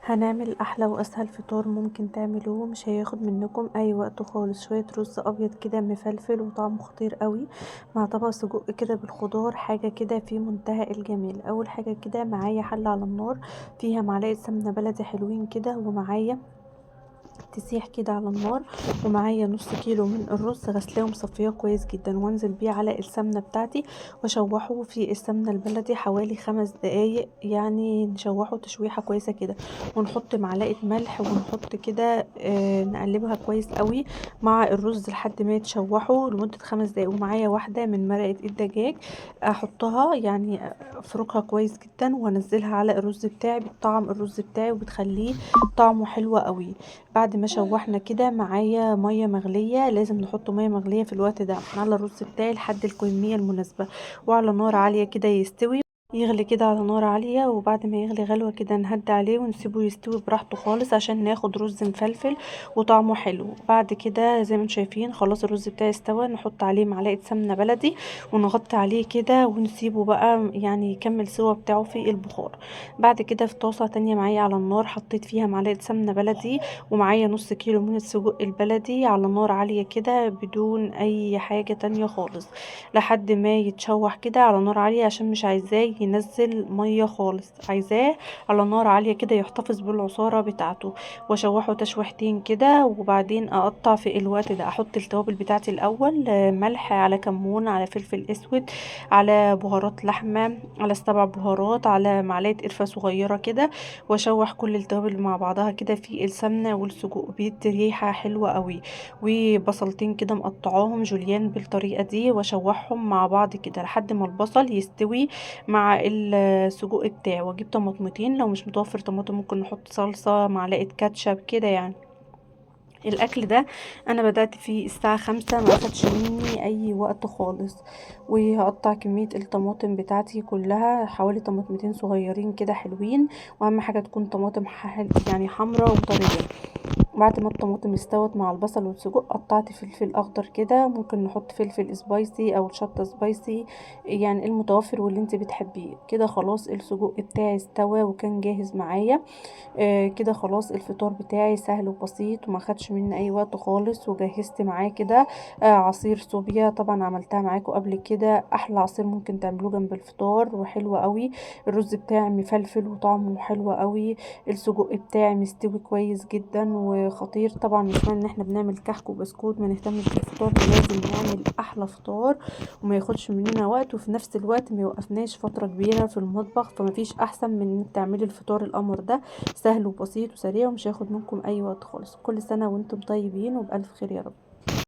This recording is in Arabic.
هنعمل احلى واسهل فطار ممكن تعملوه، مش هياخد منكم اي وقت خالص. شويه رز ابيض كده مفلفل وطعمه خطير قوي، مع طبق سجق كده بالخضار، حاجه كده في منتهى الجمال. اول حاجه كده معايا حله على النار فيها معلقه سمنه بلدي حلوين كده، ومعايا تسيح كده على النار، ومعايا نص كيلو من الرز غسلاه ومصفياه كويس جدا، وانزل بيه على السمنه بتاعتي واشوحه في السمنه البلدي حوالي 5 دقايق، يعني نشوحه تشويحه كويسه كده، ونحط معلقه ملح ونحط كده نقلبها كويس قوي مع الرز لحد ما يتشوحوا لمده 5 دقايق. ومعايا واحده من مرقه الدجاج احطها، يعني افركها كويس جدا وانزلها على الرز بتاعي، بطعم الرز بتاعي وبتخليه طعمه حلو قوي. بعد ما شوحنا كده معايا ميه مغليه، لازم نحط ميه مغليه في الوقت ده على الرز بتاعي لحد الكميه المناسبه، وعلى نار عاليه كده يستوي، يغلي كده على نار عالية. وبعد ما يغلي غلوة كده نهدي عليه ونسيبه يستوي براحته خالص عشان ناخد رز مفلفل وطعمه حلو. بعد كده زي ما انتم شايفين خلاص الرز بتاعي استوى، نحط عليه معلقة سمنة بلدي ونغطي عليه كده ونسيبه بقى يعني يكمل سوا بتاعه في البخار. بعد كده في طاسة تانية معايا على النار حطيت فيها معلقة سمنة بلدي، ومعايا نص كيلو من السجق البلدي على نار عالية كده بدون اي حاجة تانية خالص، لحد ما يتشوح كده على نار عالية عشان مش عايزاه ينزل ميه خالص، عايزاه على نار عالية كده يحتفظ بالعصارة بتاعته. واشوحه تشويحتين كده، وبعدين اقطع في الوقت ده احط التوابل بتاعتي الاول، ملح على كمون على فلفل اسود على بهارات لحمة على 7 بهارات على معلقة قرفة صغيرة كده، واشوح كل التوابل مع بعضها كده في السمنة والسجق، بيدي ريحة حلوة قوي. وبصلتين كده مقطعاهم جوليان بالطريقة دي واشوحهم مع بعض كده لحد ما البصل يستوي مع السجق بتاعي. واجيب طماطمتين، لو مش متوفر طماطم ممكن نحط صلصة معلقة كاتشب كده يعني. الاكل ده انا بدأت فيه الساعة 5، ما اخدش مني اي وقت خالص. وهقطع كمية الطماطم بتاعتي كلها حوالي طماطمتين صغيرين كده حلوين، واهم حاجة تكون طماطم يعني حمرا وطرية. بعد ما الطماطم استوت مع البصل والسجق قطعت فلفل اخضر كده، ممكن نحط فلفل سبايسي او شطه سبايسي، يعني المتوفر واللي انت بتحبيه. كده خلاص السجق بتاعي استوى وكان جاهز معايا. كده خلاص الفطار بتاعي سهل وبسيط وما خدش مني اي وقت خالص. وجهزت معاه كده عصير صوبيا، طبعا عملتها معاكم قبل كده، احلى عصير ممكن تعملوه جنب الفطار وحلو قوي. الرز بتاعي مفلفل وطعمه حلو قوي. السجق بتاعي مستوي كويس جدا وخطير. طبعا مش معنى ان احنا بنعمل كحك وبسكوت ما نهتمش بالفطار، لازم نعمل احلى فطار وما ياخدش مننا وقت، وفي نفس الوقت ما يوقفناش فتره كبيره في المطبخ. فمفيش احسن من انك تعملي الفطار القمر ده، سهل وبسيط وسريع ومش هياخد منكم اي وقت خالص. كل سنة وانتم طيبين وبألف خير يا رب.